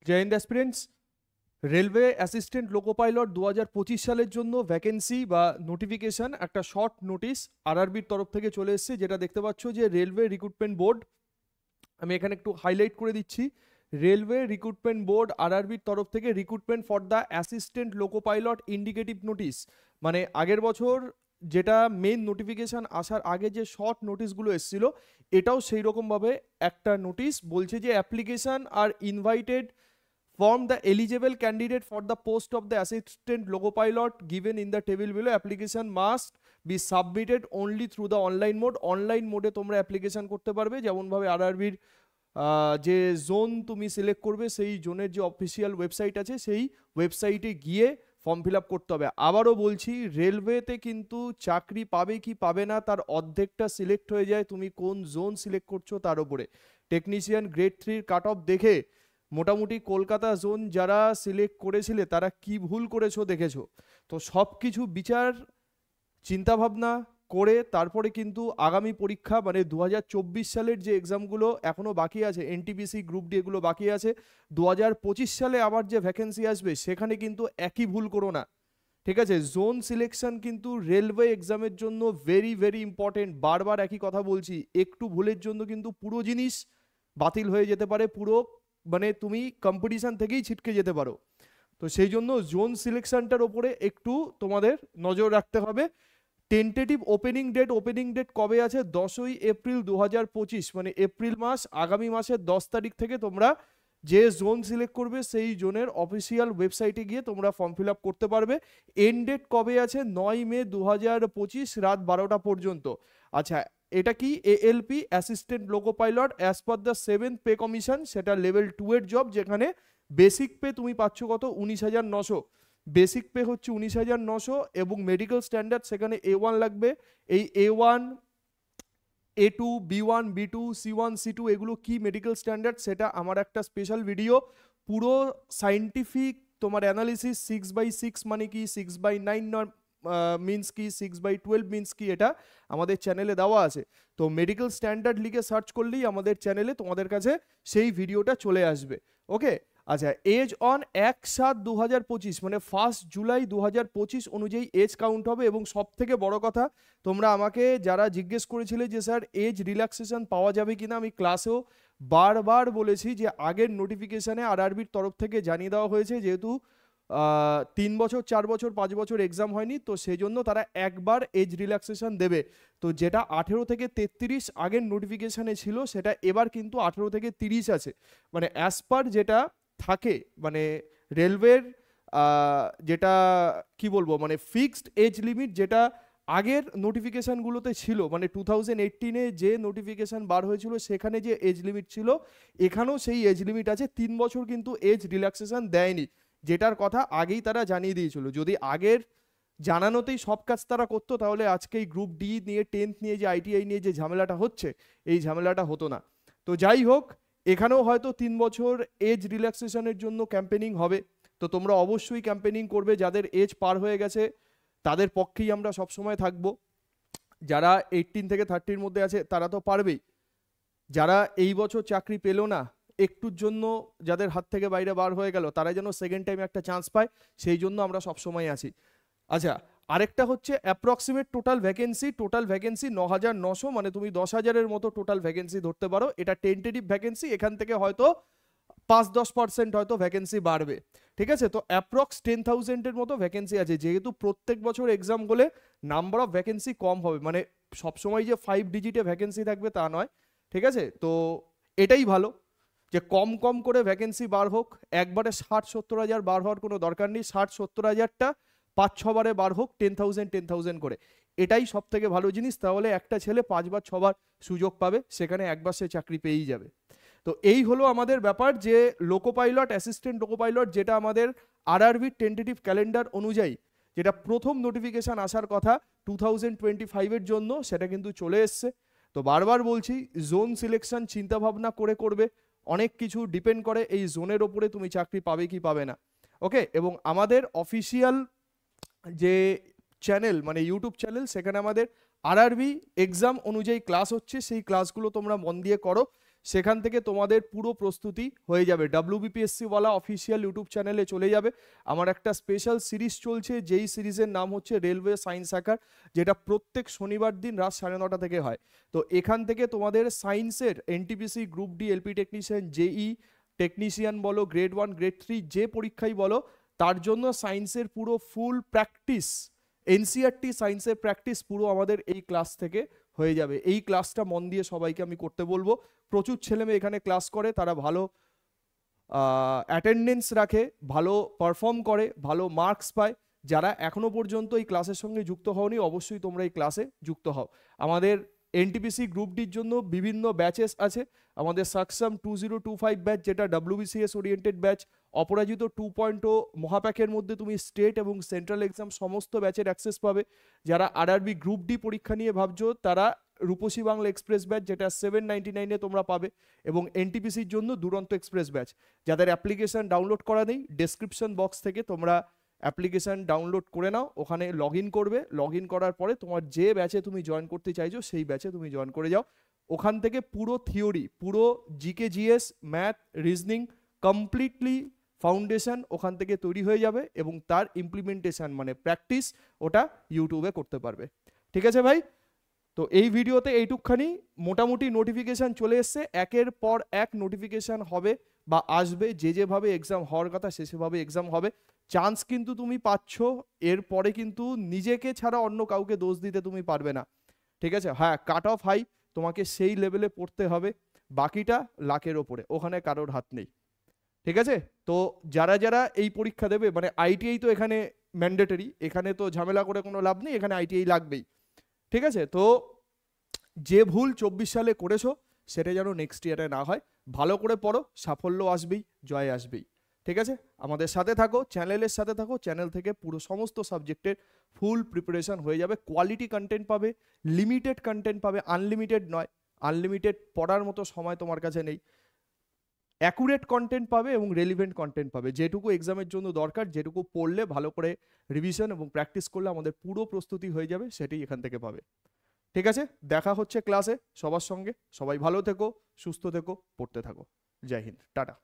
জয় Hind aspirants. Railway assistant loco pilot 2025 সালের জন্য vacancy বা নোটিফিকেশন একটা শর্ট নোটিশ আরআরবির তরফ থেকে চলে এসেছে, যেটা দেখতে পাচ্ছ যে রেলওয়ে রিক্রুটমেন্ট বোর্ড, আমি এখানে একটু হাইলাইট করে দিচ্ছি। রেলওয়ে রিক্রুটমেন্ট বোর্ড আরআরবির তরফ থেকে recruitment for the assistant loco pilot indicative notice, মানে আগের বছর যেটা মেন নোটিফিকেশন আসার আগে যে শর্ট নোটিশগুলো এসেছিল, এটাও সেই রকমভাবে একটা নোটিশ বলছে যে application are invited from the eligible candidate for the post of the assistant loco pilot given in the table below. Application must be submitted only through the online mode. Online mode তোমরা application করতে পারবে, যেমনভাবে আরআরবির যে zone তুমি select করবে সেই জোনের যে অফিসিয়াল ওয়েবসাইট আছে সেই ওয়েবসাইটে গিয়ে ফর্ম ফিল আপ করতে হবে। আবারও বলছি, রেলওয়েতে কিন্তু চাকরি পাবে কি পাবে না তার অর্ধেকটা সিলেক্ট হয়ে যায় তুমি কোন জোন সিলেক্ট করছো তার উপরে। টেকনিশিয়ান গ্রেড 3 কাট অফ দেখে মোটামুটি কলকাতা জোন যারা সিলেক্ট করেছিলে তারা কি ভুল করেছো দেখেছো। তো সব কিছু বিচার চিন্তাভাবনা করে তারপরে কিন্তু আগামী পরীক্ষা মানে 2024 সালের যে এক্সামগুলো এখনও বাকি আছে, এনটিপিসি গ্রুপ ডি এগুলো বাকি আছে, 2025 সালে আবার যে ভ্যাকেন্সি আসবে সেখানে কিন্তু একই ভুল করো না, ঠিক আছে। জোন সিলেকশন কিন্তু রেলওয়ে এক্সামের জন্য ভেরি ভেরি ইম্পর্টেন্ট। বারবার একই কথা বলছি, একটু ভুলের জন্য কিন্তু পুরো জিনিস বাতিল হয়ে যেতে পারে, পুরো মানে তুমি কম্পিটিশন থেকেই ছিটকে যেতে পারো। তো সেই জন্য জোন সিলেকশনটার ওপরে একটু তোমাদের নজর রাখতে হবে। টেন্টেটিভ ওপেনিং ডেট কবে আছে? 10ই এপ্রিল 2025, মানে এপ্রিল মাস, আগামী মাসের 10 তারিখ থেকে তোমরা যে জোন সিলেক্ট করবে সেই জোনের অফিসিয়াল ওয়েবসাইটে গিয়ে তোমরা ফর্ম ফিল আপ করতে পারবে। এন্ড ডেট কবে আছে? 9 মে 2025 রাত 12টা পর্যন্ত। আচ্ছা, এটা কি? ALP assistant loco pilot as per the 7th pay commission, সেটা লেভেল 2 এর জব, যেখানে বেসিক পে তুমি পাচ্ছ কত? 19,900। বেসিক পে হচ্ছে 19,900 এবং মেডিকেল স্ট্যান্ডার্ড সেখানে A1 লাগবে। এই A1, A2, B1, B2, C1, C2 এগুলো কি মেডিকেল স্ট্যান্ডার্ড সেটা আমার একটা স্পেশাল ভিডিও, পুরো সাইন্টিফিক তোমার অ্যানালিসিস, 6/6 মানে কি, 6/9 মিনস কি, 6/12 মিনস কি, এটা আমাদের চ্যানেলে দেওয়া আছে। তো মেডিকেল স্ট্যান্ডার্ড লিখে সার্চ করলেই আমাদের চ্যানেলে তোমাদের কাছে সেই ভিডিওটা চলে আসবে। ওকে। আচ্ছা, এজ অন 1/7/2025 মানে 1 জুলাই 2025 অনুযায়ী এজ কাউন্ট হবে। এবং সব থেকে বড় কথা, তোমরা আমাকে যারা জিজ্ঞেস করেছিলে যে স্যার এজ রিল্যাক্সেশন পাওয়া যাবে কিনা, আমি ক্লাসেও বারবার বলেছি যে আগের নোটিফিকেশানে আরআরবির তরফ থেকে জানিয়ে দেওয়া হয়েছে যেহেতু 3 বছর 4 বছর 5 বছর এক্সাম হয়নি, তো সেই জন্য তারা একবার এজ রিল্যাক্সেশন দেবে। তো যেটা 18 থেকে 33 আগের নোটিফিকেশানে ছিল সেটা এবার কিন্তু 18 থেকে 30 আছে, মানে অ্যাজ পার যেটা থাকে, মানে রেলওয়ের যেটা কি বলবো, মানে ফিক্সড এজ লিমিট যেটা আগের নোটিফিকেশানগুলোতে ছিল, মানে 2018-এ যে নোটিফিকেশান বার হয়েছিল সেখানে যে এজ লিমিট ছিল এখানেও সেই এজ লিমিট আছে। 3 বছর কিন্তু এজ রিল্যাক্সেশন দেয়নি, যেটার কথা আগেই তারা জানিয়ে দিয়েছিল। যদি আগের জানানোতেই সব কাজ তারা করতো তাহলে আজকে এই গ্রুপ ডি নিয়ে, 10th নিয়ে যে আইটিআই নিয়ে যে ঝামেলাটা হচ্ছে এই ঝামেলাটা হতো না। তো যাই হোক, এখানেও হয়তো 3 বছর এজ রিল্যাক্সেশনের জন্য ক্যাম্পেনিং হবে। তো তোমরা অবশ্যই ক্যাম্পেনিং করবে, যাদের এজ পার হয়ে গেছে তাদের পক্ষেই আমরা সবসময় থাকবো। যারা 18 থেকে 30-র মধ্যে আছে তারা তো পারবেই, যারা এই বছর চাকরি পেলো না, একটুর জন্য যাদের হাত থেকে বাইরে বার হয়ে গেল, তারা যেন সেকেন্ড টাইম একটা চান্স পায়, সেই জন্য আমরা সবসময় আছি। আচ্ছা, আরেকটা হচ্ছে অ্যাপ্রক্সিমেট টোটাল ভ্যাকেন্সি 9,900, মানে তুমি 10,000-এর মতো টোটাল ভ্যাকেন্সি ধরতে পারো। এটা টেন্টেটিভ ভ্যাকেন্সি, এখান থেকে হয়তো 5-10% হয়তো ভ্যাকেন্সি বাড়বে, ঠিক আছে। তো অ্যাপ্রক্স 10,000-এর মতো ভ্যাকেন্সি আছে। যেহেতু প্রত্যেক বছর এক্সাম হলে নাম্বার অফ ভ্যাকেন্সি কম হবে, মানে সবসময় যে 5 ডিজিটে ভ্যাকেন্সি থাকবে তা নয়, ঠিক আছে। তো এটাই ভালো যে কম কম করে ভ্যাকেন্সি বার হোক, একবারে 60-70 হাজার বার হওয়ার কোনো দরকার নেই। 60-70 হাজারটা 5-6 বারে বার হোক, 10,000 করে, এটাই সব থেকে ভালো জিনিস। তাহলে একটা ছেলে 5 বার 6 বার সুযোগ পাবে, সেখানে একবার সে চাকরি পেয়েই যাবে। তো এই হলো আমাদের ব্যাপার যে loco pilot, assistant loco pilot, যেটা আমাদের আরআরবির টেন্টেটিভ ক্যালেন্ডার অনুযায়ী যেটা প্রথম নোটিফিকেশান আসার কথা 2025-এর জন্য, সেটা কিন্তু চলে এসছে। তো বারবার বলছি, জোন সিলেকশন চিন্তাভাবনা করে করবে, অনেক কিছু ডিপেন্ড করে এই জোনের ওপরে তুমি চাকরি পাবে কি পাবে না। ওকে। এবং আমাদের অফিসিয়াল যে চ্যানেল মানে ইউটিউব চ্যানেল, সেখানে আমাদের আরআরবি এক্সাম অনুযায়ী ক্লাস হচ্ছে, সেই ক্লাসগুলো তোমরা মন দিয়ে করো, সেখান থেকে তোমাদের পুরো প্রস্তুতি হয়ে যাবে। WBPSC ওয়ালা অফিসিয়াল ইউটিউব চ্যানেলে চলে যাবে। আমার একটা স্পেশাল সিরিজ চলছে, যেই সিরিজের নাম হচ্ছে রেলওয়ে সায়েন্স হ্যাকার, যেটা প্রত্যেক শনিবার দিন রাত 9:30 থেকে হয়। তো এখান থেকে তোমাদের সায়েন্সের NTPC, group D, LP technician, JE technician বলো, গ্রেড 1 গ্রেড 3 যে পরীক্ষাই বলো, তার জন্য সায়েন্সের পুরো ফুল প্র্যাকটিস, এনসিআরটি সায়েন্সের প্র্যাকটিস পুরো আমাদের এই ক্লাস থেকে হয়ে যাবে। এই ক্লাসটা মন দিয়ে সবাইকে আমি করতে বলবো। প্রচুর ছেলেমেয়ে এখানে ক্লাস করে, তারা ভালো অ্যাটেন্ডেন্স রাখে, ভালো পারফর্ম করে, ভালো মার্কস পায়। যারা এখনো পর্যন্ত এই ক্লাসের সঙ্গে যুক্ত হওনি, অবশ্যই তোমরা এই ক্লাসে যুক্ত হও। আমাদের এনটিপিসি গ্রুপ ডির জন্য বিভিন্ন ব্যাচেস আছে। আমাদের সাকসাম 2025 ব্যাচ, যেটা WBCS ওরিয়েন্টেড ব্যাচ। অপরাজিত 2.0 মহাপ্যাকের মধ্যে তুমি স্টেট এবং সেন্ট্রাল এক্সাম সমস্ত ব্যাচের অ্যাক্সেস পাবে। যারা আরআরবি গ্রুপ ডি পরীক্ষা নিয়ে ভাবছো, তারা রূপসী বাংলা এক্সপ্রেস ব্যাচ, যেটা 799-এ তোমরা পাবে। এবং এনটিপিসির জন্য দুরন্ত এক্সপ্রেস ব্যাচ। যাদের অ্যাপ্লিকেশন ডাউনলোড করা নেই, ডেসক্রিপশন বক্স থেকে তোমরা অ্যাপ্লিকেশন ডাউনলোড করে নাও, ওখানে লগ ইন করবে। লগ ইন করার পরে তোমার যে ব্যাচে তুমি জয়েন করতে চাইছো সেই ব্যাচে তুমি জয়েন করে যাও। ওখান থেকে পুরো থিওরি, পুরো GK, GS, math, reasoning, completely foundation ওখান থেকে তৈরি হয়ে যাবে, এবং তার ইমপ্লিমেন্টেশন মানে প্র্যাকটিস ওটা ইউটিউবে করতে পারবে। ঠিক আছে ভাই? তো এই ভিডিওতে এইটুকখানি। মোটামুটি নোটিফিকেশান চলে এসছে, একের পর এক নোটিফিকেশান হবে বা আসবে। যেভাবে এক্সাম হওয়ার কথা সেভাবে এক্সাম হবে। চান্স কিন্তু তুমি পাচ্ছ, এরপরে কিন্তু নিজেকে ছাড়া অন্য কাউকে দোষ দিতে তুমি পারবে না। ঠিক আছে? হ্যাঁ, কাট অফ হাই, তোমাকে সেই লেভেলে পড়তে হবে, বাকিটা লাকের ওপরে, ওখানে কারোর হাত নেই। ঠিক আছে? তো যারা যারা এই পরীক্ষা দেবে, মানে আইটিআই তো এখানে ম্যান্ডেটরি, এখানে তো ঝামেলা করে কোনো লাভ নেই, এখানে আইটিআই লাগবেই। ঠিক আছে? তো যে ভুল 24 সালে করেছো সেটা যেন নেক্সট ইয়ারে না হয়। ভালো করে পড়ো, সাফল্য আসবেই, জয় আসবেই। ঠিক আছে? আমাদের সাথে থাকো, চ্যানেলের সাথে থাকো। চ্যানেল থেকে পুরো সমস্ত সাবজেক্টের ফুল প্রিপারেশন হয়ে যাবে। কোয়ালিটি কন্টেন্ট পাবে, লিমিটেড কন্টেন্ট পাবে, আনলিমিটেড নয়। আনলিমিটেড পড়ার মতো সময় তোমার কাছে নেই। অ্যাকুরেট কন্টেন্ট পাবে এবং রেলিভেন্ট কন্টেন্ট পাবে। যেটুকু এক্সামের জন্য দরকার, যেটুকু পড়লে ভালো করে রিভিশন এবং প্র্যাকটিস করলে আমাদের পুরো প্রস্তুতি হয়ে যাবে, সেটাই এখান থেকে পাবে। ঠিক আছে? দেখা হচ্ছে ক্লাসে সবার সঙ্গে। সবাই ভালো থেকো, সুস্থ থেকো, পড়তে থাকো। জয় হিন্দ, টাটা।